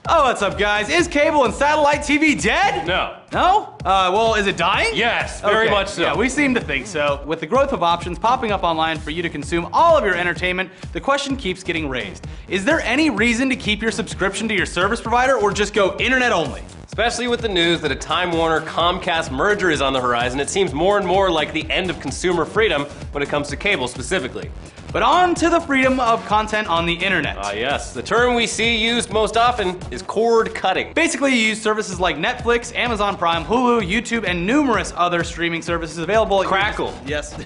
Oh, what's up, guys? Is cable and satellite TV dead? No. No? Well, is it dying? Yes, very much so. Yeah, we seem to think so. With the growth of options popping up online for you to consume all of your entertainment, the question keeps getting raised. Is there any reason to keep your subscription to your service provider or just go internet only? Especially with the news that a Time Warner-Comcast merger is on the horizon, it seems more and more like the end of consumer freedom when it comes to cable specifically. But on to the freedom of content on the internet. Yes. The term we see used most often is cord cutting. Basically, you use services like Netflix, Amazon Prime, Hulu, YouTube, and numerous other streaming services available at Crackle. Yes.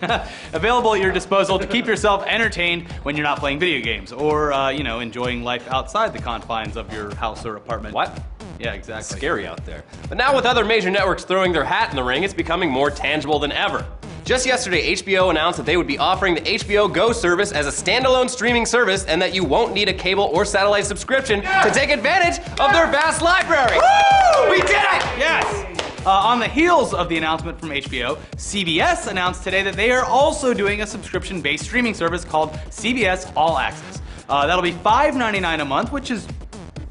Available at your disposal to keep yourself entertained when you're not playing video games or, enjoying life outside the confines of your house or apartment. What? Yeah, exactly. Scary out there. But now with other major networks throwing their hat in the ring, it's becoming more tangible than ever. Just yesterday, HBO announced that they would be offering the HBO Go service as a standalone streaming service and that you won't need a cable or satellite subscription to take advantage of their vast library. Woo! We did it! Yes! On the heels of the announcement from HBO, CBS announced today that they are also doing a subscription-based streaming service called CBS All Access. That'll be $5.99 a month, which is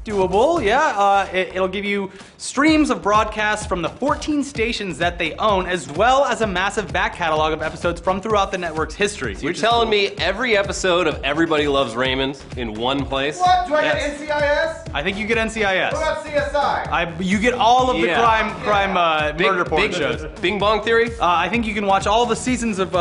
doable, yeah. It'll give you streams of broadcasts from the 14 stations that they own, as well as a massive back catalog of episodes from throughout the network's history. You're telling me every episode of Everybody Loves Raymond in one place? What? Do I Yes. get NCIS? I think you get NCIS. What about CSI? You get all of the Yeah. crime murder porn shows. Bing Bong Theory? I think you can watch all the seasons of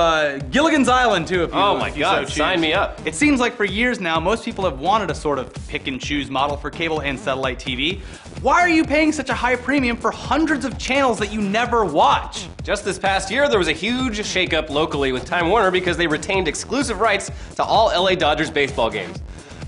Gilligan's Island too if you Oh my if you God, so choose. sign me up. It seems like for years now, most people have wanted a sort of pick and choose model for cable and satellite TV. Why are you paying such a high premium for hundreds of channels that you never watch? Just this past year, there was a huge shakeup locally with Time Warner because they retained exclusive rights to all LA Dodgers baseball games.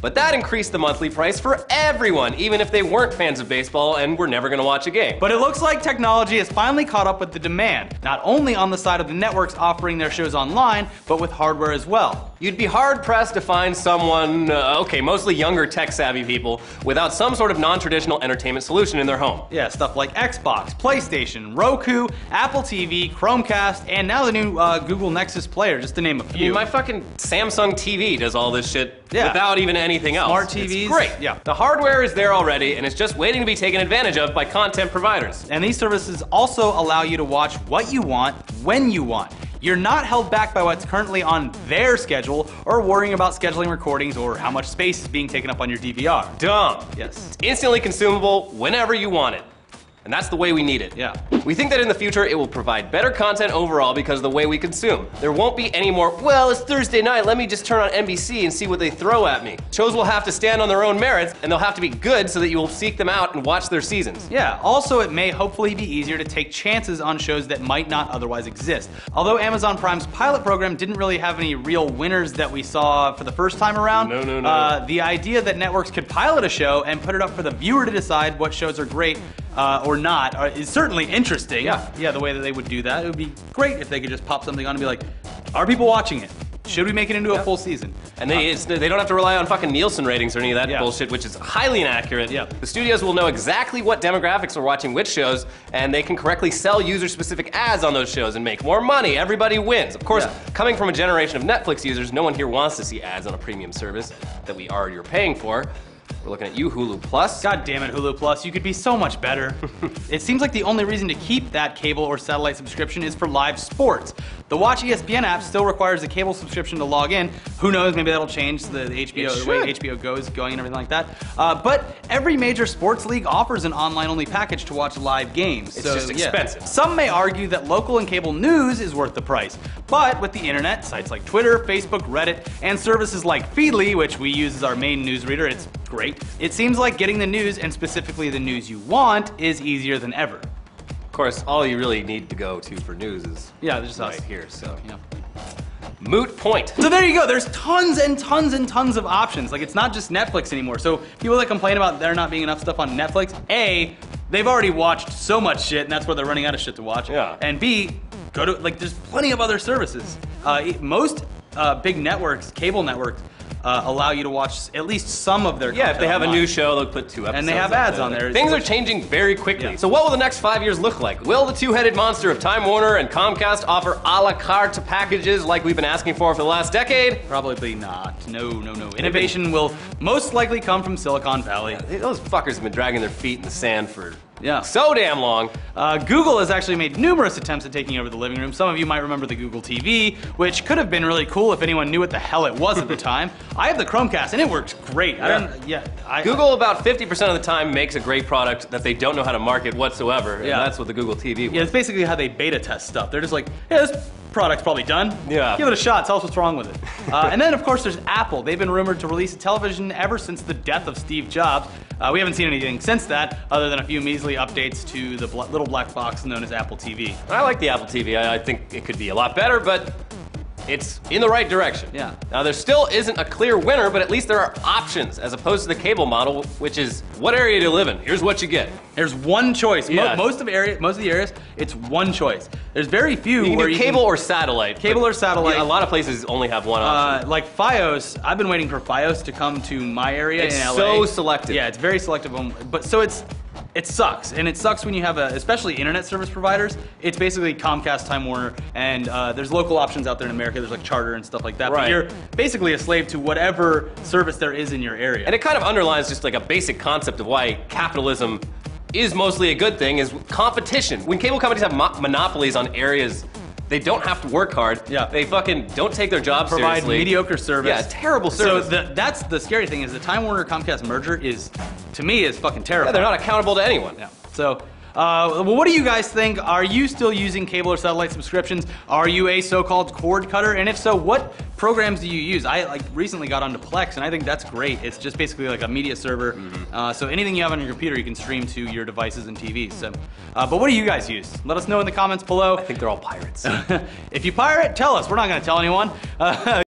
But that increased the monthly price for everyone, even if they weren't fans of baseball and were never gonna watch a game. But it looks like technology has finally caught up with the demand, not only on the side of the networks offering their shows online, but with hardware as well. You'd be hard-pressed to find someone, mostly younger tech-savvy people, without some sort of non-traditional entertainment solution in their home. Yeah, stuff like Xbox, PlayStation, Roku, Apple TV, Chromecast, and now the new Google Nexus player, just to name a I mean, few. my fucking Samsung TV does all this shit without even anything else. Smart TVs. It's great. Yeah. The hardware is there already, and it's just waiting to be taken advantage of by content providers. And these services also allow you to watch what you want, when you want. You're not held back by what's currently on their schedule or worrying about scheduling recordings or how much space is being taken up on your DVR. Dumb. Yes. It's instantly consumable whenever you want it. And that's the way we need it. Yeah. We think that in the future it will provide better content overall because of the way we consume. There won't be any more, well, it's Thursday night, let me just turn on NBC and see what they throw at me. Shows will have to stand on their own merits, and they'll have to be good so that you will seek them out and watch their seasons. Yeah, also it may hopefully be easier to take chances on shows that might not otherwise exist. Although Amazon Prime's pilot program didn't really have any real winners that we saw for the first time around. No. The idea that networks could pilot a show and put it up for the viewer to decide what shows are great or not is certainly interesting. Yeah, the way that they would do that. It would be great if they could just pop something on and be like, are people watching it? Should we make it into a full season? And they don't have to rely on fucking Nielsen ratings or any of that bullshit, which is highly inaccurate. Yeah. The studios will know exactly what demographics are watching which shows, and they can correctly sell user-specific ads on those shows and make more money. Everybody wins. Of course, coming from a generation of Netflix users, no one here wants to see ads on a premium service that we already are paying for. We're looking at you, Hulu Plus. God damn it, Hulu Plus. You could be so much better. It seems like the only reason to keep that cable or satellite subscription is for live sports. The Watch ESPN app still requires a cable subscription to log in. Who knows, maybe that'll change the HBO, the way HBO Go is going and everything like that. But every major sports league offers an online-only package to watch live games. It's just expensive. Some may argue that local and cable news is worth the price. But with the internet, sites like Twitter, Facebook, Reddit, and services like Feedly, which we use as our main newsreader, it's great. It seems like getting the news, and specifically the news you want, is easier than ever. Of course, all you really need to go to for news is just right us. here, so. Yeah. Moot point. So there you go. There's tons and tons and tons of options. Like, it's not just Netflix anymore. So people that complain about there not being enough stuff on Netflix, A, they've already watched so much shit, and that's where they're running out of shit to watch. Yeah. And B, there's plenty of other services. Most big networks, cable networks, allow you to watch at least some of their Yeah, content if they have online. a new show, they'll put 2 episodes. And they have ads on there. Things are changing very quickly. Yeah. So what will the next 5 years look like? Will the two-headed monster of Time Warner and Comcast offer a la carte packages like we've been asking for the last decade? Probably not. No. Innovation will most likely come from Silicon Valley. Those fuckers have been dragging their feet in the sand for Yeah. so damn long. Google has actually made numerous attempts at taking over the living room. Some of you might remember the Google TV, which could have been really cool if anyone knew what the hell it was at the time. I have the Chromecast, and it works great. Google about 50% of the time makes a great product that they don't know how to market whatsoever, and that's what the Google TV was. Yeah, it's basically how they beta test stuff. They're just like, yeah, this product's probably done. Yeah. Give it a shot, tell us what's wrong with it. And then, of course, there's Apple. They've been rumored to release a television ever since the death of Steve Jobs. We haven't seen anything since that, other than a few measly updates to the little black box known as Apple TV. I like the Apple TV. I think it could be a lot better, but it's in the right direction. Yeah. Now, there still isn't a clear winner, but at least there are options, as opposed to the cable model, which is, what area do you live in? Here's what you get. There's one choice. Yeah. Most of the areas, it's one choice. There's very few You can where do you cable or satellite. Cable or satellite. A lot of places only have one option. Like Fios, I've been waiting for Fios to come to my area It's in LA. so selective. Yeah, it's very selective. But so it sucks, and it sucks when you have especially internet service providers. It's basically Comcast, Time Warner, and there's local options out there in America. There's like Charter and stuff like that. Right. But you're basically a slave to whatever service there is in your area. And it kind of underlines just like a basic concept of why capitalism is mostly a good thing, is competition. When cable companies have monopolies on areas, they don't have to work hard. Yeah. They fucking don't take their job provide seriously. mediocre service. Yeah, terrible service. So that's the scary thing, is the Time Warner Comcast merger is, to me, is fucking terrible. Yeah, they're not accountable to anyone. Yeah. So, well, what do you guys think? Are you still using cable or satellite subscriptions? Are you a so-called cord cutter? And if so, what programs do you use? I recently got onto Plex, and I think that's great. It's just basically like a media server. So anything you have on your computer, you can stream to your devices and TVs. So, but what do you guys use? Let us know in the comments below. I think they're all pirates. If you pirate, tell us. We're not going to tell anyone.